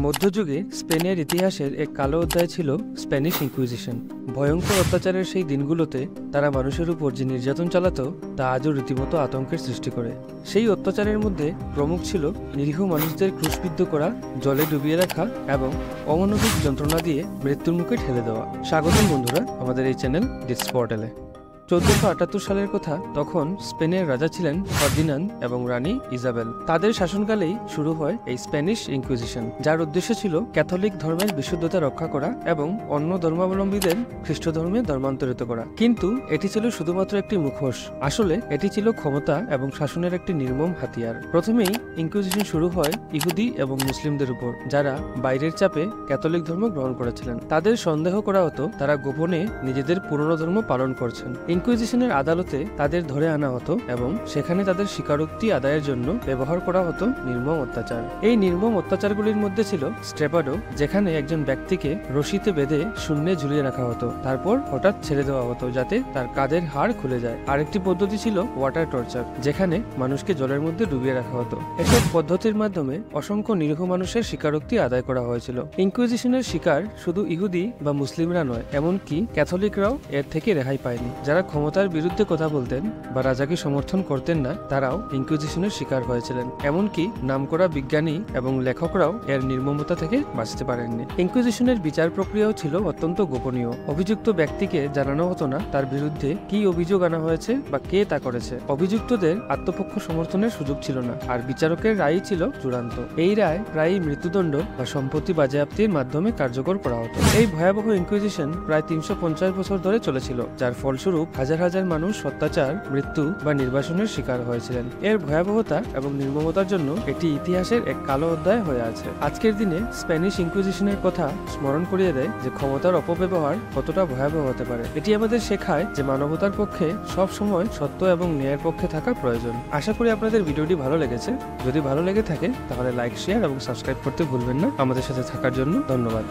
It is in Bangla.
মধ্যযুগে স্পেনের ইতিহাসের এক কালো অধ্যায় ছিল স্প্যানিশ ইনকুইজিশন। ভয়ঙ্কর অত্যাচারের সেই দিনগুলোতে তারা মানুষের উপর যে নির্যাতন চালাতো তা আজও রীতিমতো আতঙ্কের সৃষ্টি করে। সেই অত্যাচারের মধ্যে প্রমুখ ছিল নিরীহ মানুষদের ক্রুশবিদ্ধ করা, জলে ডুবিয়ে রাখা এবং অমানবিক যন্ত্রণা দিয়ে মৃত্যুর মুখে ঠেলে দেওয়া। স্বাগতম বন্ধুরা আমাদের এই চ্যানেল ডিটস পোর্টালে। 1478 সালের কথা। তখন স্পেনের রাজা ছিলেন ফার্দিনান্দ এবং রানী ইজাবেল। তাদের শাসনকালেই শুরু হয় এই স্প্যানিশ ইনকুইজিশন, যার উদ্দেশ্য ছিল ক্যাথলিক ধর্মের বিশুদ্ধতা রক্ষা করা এবং অন্য ধর্মাবলম্বীদের খ্রিস্ট ধর্মে ধর্মান্তরিত করা। কিন্তু এটি ছিল শুধুমাত্র একটি মুখোশ। আসলে এটি ছিল ক্ষমতা এবং শাসনের একটি নির্মম হাতিয়ার। প্রথমেই ইনকুইজিশন শুরু হয় ইহুদি এবং মুসলিমদের উপর, যারা বাইরের চাপে ক্যাথলিক ধর্ম গ্রহণ করেছিলেন। তাদের সন্দেহ করা হতো তারা গোপনে নিজেদের পুরনো ধর্ম পালন করছেন। ইনকুইজিশনের আদালতে তাদের ধরে আনা হতো এবং সেখানে তাদের স্বীকারোক্তি আদায়ের জন্য ব্যবহার করা হতো নির্মম অত্যাচার। এই নির্মম অত্যাচারগুলির মধ্যে ছিল স্ট্রেপাডো, যেখানে একজন ব্যক্তিকে রশিতে বেঁধে শূন্যে ঝুলিয়ে রাখা হতো, তারপর হঠাৎ ছেড়ে দেওয়া হতো যাতে তার কাঁধের হাড় খুলে যায়। আরেকটি পদ্ধতি ছিল ওয়াটার টর্চার, যেখানে মানুষকে জলের মধ্যে ডুবিয়ে রাখা হতো। এসব পদ্ধতির মাধ্যমে অসংখ্য নিরীহ মানুষের স্বীকারোক্তি আদায় করা হয়েছিল। ইনকুইজিশনের শিকার শুধু ইহুদি বা মুসলিমরা নয়, এমনকি ক্যাথলিকরাও এর থেকে রেহাই পায়নি। যারা ক্ষমতার বিরুদ্ধে কথা বলতেন বা রাজাকে সমর্থন করতেন না, তারাও ইনকুইজিশনের শিকার হয়েছিলেন। এমনকি নামকরা বিজ্ঞানী এবং লেখকরাও এর নির্মমতা থেকে বাঁচতে পারেননি। ইনকুইজিশনের বিচার প্রক্রিয়াও ছিল অত্যন্ত গোপনীয়। অভিযুক্ত ব্যক্তিকে জানানো হতো না তার বিরুদ্ধে কি অভিযোগ আনা হয়েছে বা কে তা করেছে। অভিযুক্তদের আত্মপক্ষ সমর্থনের সুযোগ ছিল না, আর বিচারকের রায় ছিল চূড়ান্ত। এই রায় প্রায়ই মৃত্যুদণ্ড বা সম্পত্তি বাজেয়াপ্তির মাধ্যমে কার্যকর করা হতো। এই ভয়াবহ ইনকুইজিশন প্রায় 350 বছর ধরে চলেছিল, যার ফলস্বরূপ হাজার হাজার মানুষ অত্যাচার, মৃত্যু বা নির্বাসনের শিকার হয়েছিলেন। এর ভয়াবহতা এবং নির্মমতার জন্য এটি ইতিহাসের এক কালো অধ্যায় হয়ে আছে। আজকের দিনে স্প্যানিশ ইনকুইজিশনের কথা স্মরণ করিয়ে দেয় যে ক্ষমতার অপব্যবহার কতটা ভয়াবহ হতে পারে। এটি আমাদের শেখায় যে মানবতার পক্ষে সব সময় সত্য এবং ন্যায়ের পক্ষে থাকা প্রয়োজন। আশা করি আপনাদের ভিডিওটি ভালো লেগেছে। যদি ভালো লেগে থাকে তাহলে লাইক, শেয়ার এবং সাবস্ক্রাইব করতে ভুলবেন না। আমাদের সাথে থাকার জন্য ধন্যবাদ।